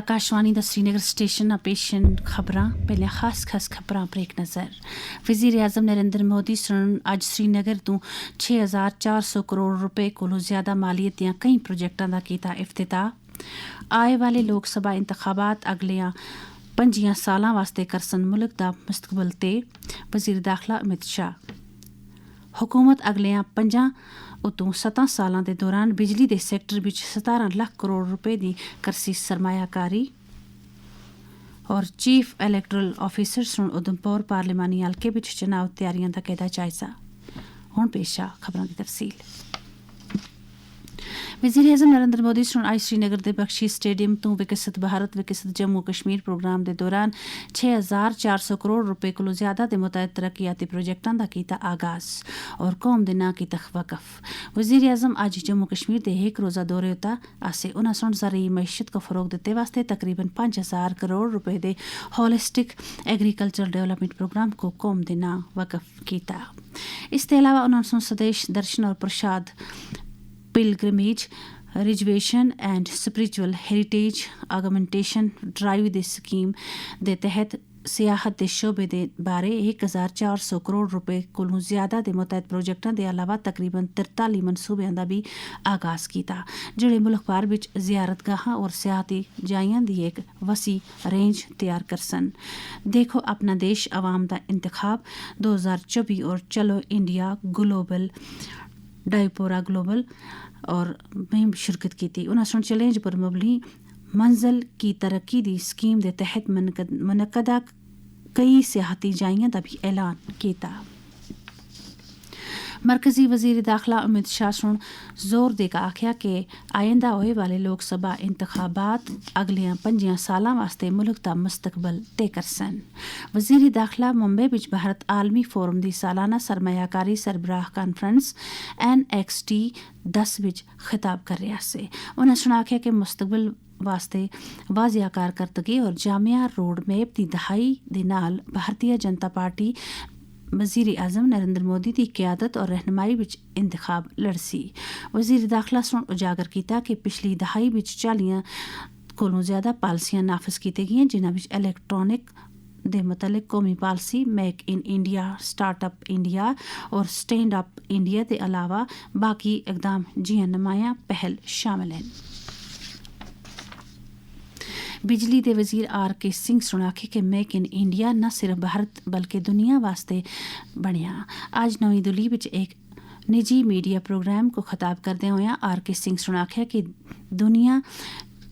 आकाशवाणी दा श्रीनगर स्टेशन आ पेशन खबरां पहले खास खबरां पर एक नज़र। वज़ीर आज़म नरेंद्र मोदी अज श्रीनगर तो 6400 करोड़ रुपए कोलों ज्यादा मालीयत दियां कई प्रोजेक्टां दा कीता इफ्तिताह। आए वाले लोक सभा इंतखाबात अगलियां 5 सालां वास्ते करसन मुल्क दा मुस्तकबिल ते वज़ीर दाखिला अमित शाह। हुकूमत अगलियां 5 उतों 7 सालां दे दौरान बिजली दे सैक्टर विच 17 लाख करोड़ रुपए दी करसी सरमायाकारी। और चीफ इलैक्टोरल ऑफिसर सुन उधमपुर पार्लिमानी हलके विच चुनाव तैयारियां दा कीता जायजा। हुण पेश आ खबरां दी तफसील। वज़ीर आज़म नरेंद्र मोदी आज श्रीनगर के बख्शी स्टेडियम तो विकसित भारत विकसित जम्मू कश्मीर प्रोग्राम के दौरान 6400 करोड़ रुपए को ज्यादा के मुतअद्दिद तरक्याती प्रोजेक्टां दा कीता आगाज और कौम दे नां कीता वक़फ। वज़ीर आज़म आज जम्मू कश्मीर के एक रोज़ा दौरे उता आसे उन्हें सुन ज़रूरी मैशत को फ़रोग देते वास्ते तकरीबन 5000 करोड़ रुपए के होलिस्टिक एग्रीकल्चर डेवलपमेंट प्रोग्राम को कौम दे नां वक़फ किया। इसके अलावा उन्होंने सुन स्वदेश दर्शन और Prasad pilgrimage reservation and spiritual heritage augmentation drive दी स्कीम दे तहत सियाहत के शोबे दे बारे 1400 करोड़ रुपए कोलों ज्यादा के मुतअद्दिद प्रोजेक्टां के अलावा तकरीबन 43 मनसूबों का भी आगाज किया जिहड़े मुल्क भर विच जियारतगाहां और सियाहती जाइयां दी एक वसी रेंज तैयार करसन। देखो अपना देश अवाम दा इंतखाब 2024 और चलो इंडिया ग्लोबल डायपोरा ग्लोबल और में शिरकत की थी। उन्हें चैलेंज पर मबनी मंजिल की तरक्की दी स्कीम के तहत मनकदा कई सियाहती जाइयां का भी ऐलान किया। मरकजी वजीर दाखिला अमित शाह सुन जोर देकर आख्या कि आइंदा होए वाले लोक सभा इंतखाबात अगलियां 5 सालां वास्ते मुल्क दा मुस्तकबिल तय करसन। वजीर दाखिला मुंबई विच भारत आलमी फोरम दी सालाना सरमायाकारी सरबराह कॉन्फ्रेंस NXT-10 विच खिताब कर रहा से। उन्हें सुनाख्या कि मुस्तकबिल वास्ते वाजिया कारकर्दगी और जामिया रोड मैप की दहाई दे नाल भारतीय जनता पार्टी वज़ीर आज़म नरेंद्र मोदी की क़यादत और रहनुमाई विच इंतखाब लड़सी। वज़ीर दाखिला सुन उजागर किया कि पिछली दहाई विच 40 कोलों ज्यादा पॉलिसियां नाफिज की गई जिन्हां विच इलैक्ट्रॉनिक दे मुतल्लिक कौमी policy make in India startup India और स्टैंड अप इंडिया के अलावा बाकी इकदाम जियां नुमायां पहल शामिल हैं। बिजली के वजीर RK सिंह सुनाखे कि मेक इन इंडिया न सिर्फ भारत बल्कि दुनिया वास्ते बनिया। आज नवी दिल्ली विच एक निजी मीडिया प्रोग्राम को खिताब करदे होया RK सिंह सुनाख्या कि दुनिया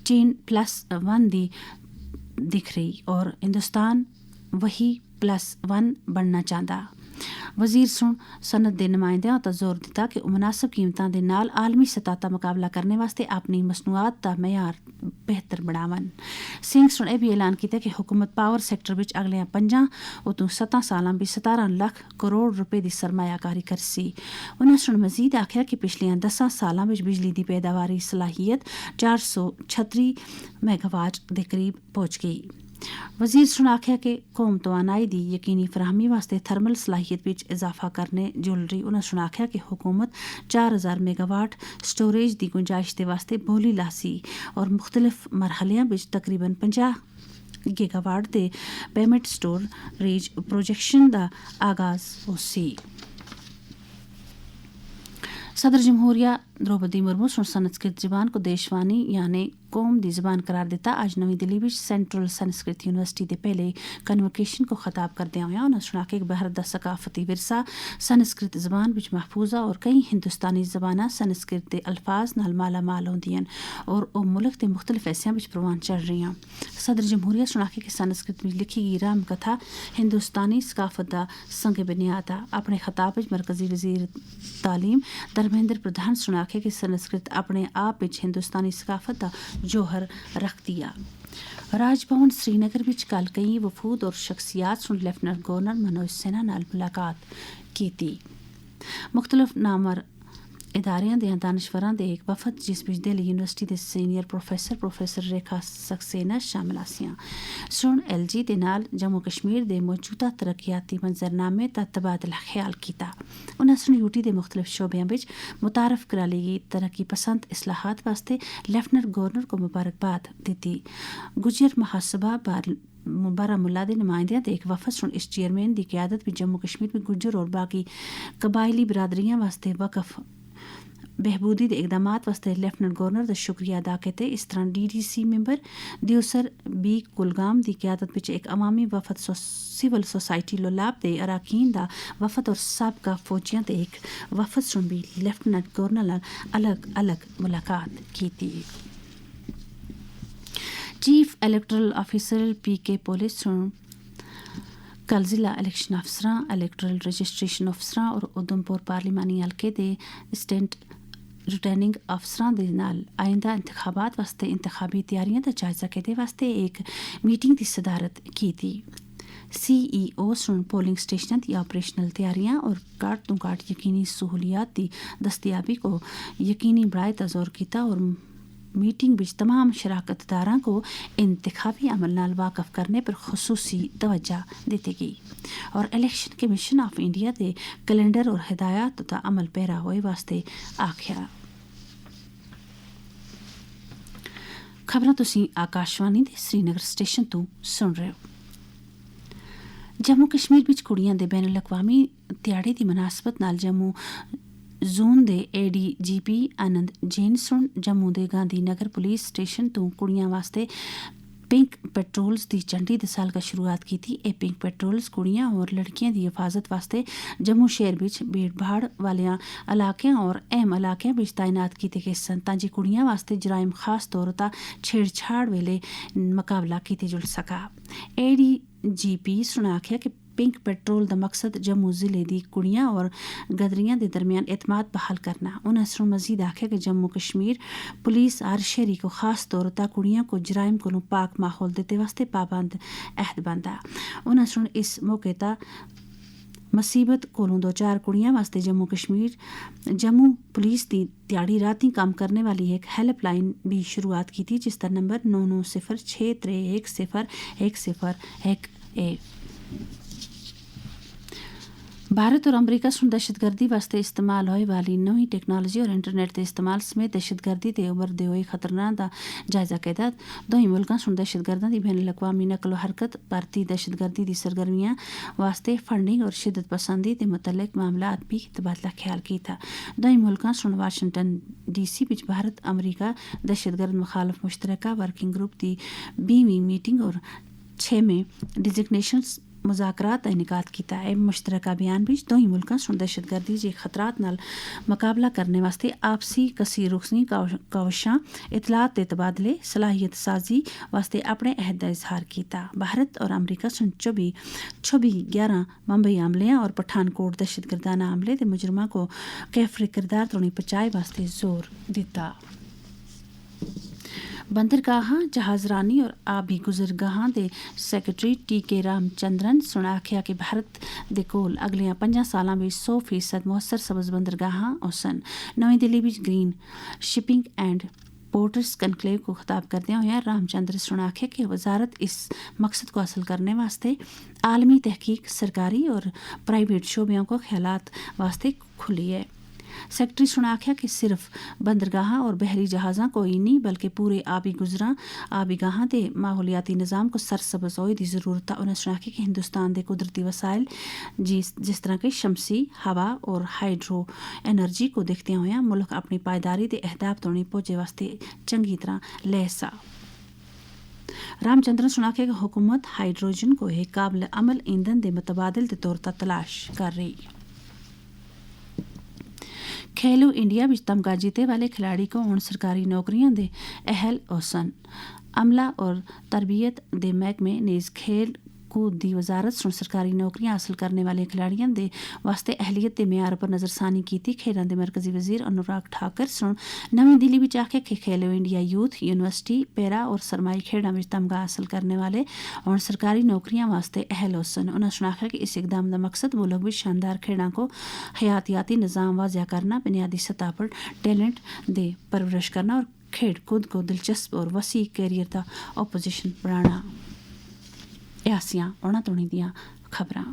चीन +1 दी दिख रही और हिंदुस्तान वही +1 बनना चाहता। वजीर सुन सनत के नुमाइंदियां तो जोर दिता कि मुनासिब कीमतां दे नाल आलमी सतह दा मुकाबला करने वास्ते अपनी मसनूआत दा मयार बेहतर बनावन। सिंह सुन यह भी ऐलान किया कि हुकूमत पावर सैक्टर विच अगलियां 5 उतों 7 सालां भी 17 लाख करोड़ रुपए की सरमायाकारी करसी। उन्हें सुन मजीद आख्या कि पिछलियां 10 सालां विच बिजली की पैदावारी सलाहियत 436 मेगावाट के करीब पहुंच गई। वजीर सुन आख्या कि कौम तवानाई दी यकीनी फराहमी वास्ते थर्मल सलाहियत विच इजाफा करने जुलरी। उन्हें सुन आख्या कि हुकूमत 4000 मेगावाट स्टोरेज की गुंजाइश के वास्ते बोली लासी और मुख्तलिफ मरहलियां विच तकरीबन 50 गीगावाट के पेमेंट स्टोरेज प्रोजेक्शन का आगाज होसी। सदर जमहूरिया द्रौपदी मुर्मू संस्कृत जबान को देशवानी यानी कौम दी जबान करार दिता। आज नवी दिल्ली में सेंट्रल संस्कृत यूनिवर्सिटी के पहले कन्वोकेशन को खिताब करदे होया उन्हें सुना कि भारत दा सकाफती विरसा संस्कृत जबान विच महफूजा और कई हिंदुस्तानी जबाना संस्कृत के अल्फाज नाल माला माल होंदियां और वह मुल्क के मुख्तलिफ हिस्सों में प्रवान चढ़ रही। सदर जमहूरिया सुना कि संस्कृत में लिखी गई राम कथा हिंदुस्तानी सकाफत का संग बुनियाद आ। अपने खिताब में मरकजी वजीर तालीम धर्मेंद्र प्रधान सुना कि संस्कृत अपने आप में हिंदुस्तानी सकाफत का जोहर रख दिया। राजभवन श्रीनगर विच कल कई वफूद और शख्सियात सुन लेफ्टिनेंट गवर्नर मनोज सिन्हा नाल मुलाकात की थी। मुख्तलिफ नामवर इदारियां दे दानश्वरां दे एक वफद जिस बिच दिल्ली यूनिवर्सिटी दे सीनियर प्रोफेसर रेखा सक्सेना शामिल आसियां सुन LG दे नाल जम्मू कश्मीर दे मौजूदा तरक्याती मंजरनामे दा तबादला ख्याल कीता। उन्हें सुन यूटी दे मुख्तलिफ शोबें बिच मुतारफ करा ली तरक्की पसंद इस्लाहात वास्ते लेफ्टिनेंट गवर्नर को मुबारकबाद दित्ती। गुजर महासभा बारामुल्ला दे नुमाइंदियां ते एक वफद सुन इस चेयरमैन दी क़यादत में जम्मू कश्मीर में गुजर और बाकी कबायली बरादरियां वास्ते वकफ बहबूदी दे इकदामात वास्ते लेफ्टिनेंट गवर्नर दा शुक्रिया अदा कीते। इस तरह DDC मैंबर दियोसर बी कुलगाम दी क़यादत विच एक अवामी वफद सिविल सोसाइटी लोलाब दे अराकीन दा वफद और साबका फौजियां दे एक वफद सुन भी लेफ्टिनेंट गवर्नर नाल अलग अलग मुलाकात कीती। Chief electoral officer PK police सुन कल जिला इलेक्शन अफसरां इलेक्टोरल रजिस्ट्रेशन अफसरां और उधमपुर पार्लिमानी हल्के दे स्टेट रिटर्निंग अफसरां दे नाल आइंदा इंतखाबात वास्ते इंतखाबी तैयारियां दा जायजा करने वास्ते एक मीटिंग की सदारत की थी। CEO सुन पोलिंग स्टेशन की ऑपरेशनल तैयारियां और काट तो काट यकीनी सहूलियात की दस्तियाबी को यकीनी बढ़ाए ता जोर किया और मीटिंग बिच तमाम शराकतदारां को इंतखाबी अमल नाल वाकफ करने पर खुसूसी तवज्जो दी गई और इलेक्शन कमीशन ऑफ इंडिया के कैलेंडर और हिदायत का अमल पैरा होए वास्ते आख्या। खबरां तुसीं आकाशवाणी दे श्रीनगर स्टेशन तो सुन रहे हो। जम्मू कश्मीर बिच कुड़ियां दे बैन अल-अक़वामी ध्याड़े दी मुनासबत नाल जम्मू जोन दे ADGP आनंद जैन सुन जम्मू दे गांधी नगर पुलिस स्टेशन तो कुड़ियां वास्ते पिंक पेट्रोल्स दी झंडी दे साल का शुरुआत की थी। पिंक पेट्रोल्स कुड़ियां और लड़कियां दी हिफाजत वास्ते जम्मू शहर बिच भीड़ भाड़ वाले इलाकों और अहम इलाकों बिच तैनात किए गए सन ताकि कुड़ियां वास्ते जराइम खास तौर पर छेड़छाड़ वेले मुकाबला किया जुड़ सका। ADGP सुन आख्या कि पिंक पेट्रोल दा मकसद जम्मू जिले दी कुड़ियां और गदरियां दे दरमियान एतमाद बहाल करना। उन्हें सुन मजीद आख्या कि जम्मू कश्मीर पुलिस हर शहरी को खास तौर पर कुड़ियां को जराइम को पाक माहौल देते वास्ते पाबंद अहद बनदा। उन्हें सुन इस मौके ता मुसीबत कोलों 2-4 कुड़ियां वास्ते जम्मू पुलिस दी ध्याड़ी राती काम करने वाली एक हेल्पलाइन भी शुरुआत की थी जिसका नंबर 9906311010 भारत और अमरीका सुन दहशतगर्दी वास्ते इस्तेमाल होने वाली नई टेक्नोलॉजी और इंटरनेट के इस्तेमाल समेत दहशतगर्दी के उभरते हुए खतरना का जायजा किया। दोई मुल्कों सुन दहशतगर्दां दी बैन अल-अक़वामी नकलो हरकत भारतीय दहशतगर्दी की सरगर्मियां वास्ते फंडिंग और शिदत पसंदी के मुतल्लिक मामलात भी तबादला ख्याल किया। दोई मुल्कों सुन वाशिंगटन DC विच भारत अमरीका दहशतगर्द मुखालफ मुश्तरका वर्किंग ग्रुप की 20वीं मीटिंग और 6वें डिजिग्नेशन मुज़ाकरात इनेकाद किया है। मुश्तरका बयान बीच दोई मुल्कों सुन दहशतगर्दी के खतरात नाल मुकाबला करने वास्ते आपसी कसी रुखनी काविशां इतलात के तबादले सलाहियत साजी वास्ते अपने अहद का इजहार किया। भारत और अमरीका सुन 11 मुंबई हमलियां और पठानकोट दहशतगर्दाना हमले के मुजरमा को कैफरे किरदार तोड़ी पचाए वास्ते जोर दिता। बंदरगाहां जहाजरानी और आबी गुजरगाहां दे सैकटरी TK रामचंद्रन सुन आख्या कि भारत दे कोल अगलियां 5 सालां में 100% मुअस्सर सबज बंदरगाहां होसन। नई दिल्ली विच green shipping and porters conclave को खिताब करदे हुए रामचंद्र सुन आख्या कि वजारत इस मकसद को हासिल करने वास्ते आलमी तहकीक सरकारी और प्राइवेट शोबियों को ख्यालात वास्ते खुली है। सेक्रेटरी सुन आख्या कि सिर्फ बंदरगाह और बहरी जहाज़ां को ही नहीं बल्कि पूरे आबी गाहां दे माहौलियाती निज़ाम को सरसब्ज़ होने की ज़रूरत है। उन्हें सुना कि हिंदुस्तान के कुदरती वसाइल जिस तरह के शमसी हवा और हाइड्रो एनर्जी को देखते हुए मुल्क अपनी पायदारी के अहदाफ तोड़ी पहुंचे वास्ते चंगी तरह लैस आ। रामचंद्रन सुना कि हुकूमत हाइड्रोजन को एक काबिल अमल ईंधन के मुतबादिल के तौर पर तलाश कर रही। खेलो इंडिया विच तमगा जीते वाले खिलाड़ी को हुण सरकारी नौकरियां दे अहल होसन। अमला और तरबियत दे महकमे नेज़ खेल कूद दी वजारत सुन सरकारी नौकरियां हासिल करने वाले खिलाड़ियों दे वास्ते अहलियत दे म्यार पर नज़रसानी की खेलों के मरकजी वजीर अनुराग ठाकर सुन नवी दिल्ली में आखे कि खेलो इंडिया यूथ यूनिवर्सिटी पैरा और सरमाई खेड़ा में तमगा हासिल करने वाले और सरकारी नौकरियां वास्ते अहल होसन। उन्होंने आखा कि इस इकदाम का मकसद मुल्क में शानदार खेड़ा को हयातियाती निज़ाम वाजिया करना, बुनियादी सतह पर टैलेंट दे परवरिश करना और खेल कूद को दिलचस्प और वसी कैरियर का अपोजिशन बनाना। ऐसियां उन्होंने तुणी दियां खबरां।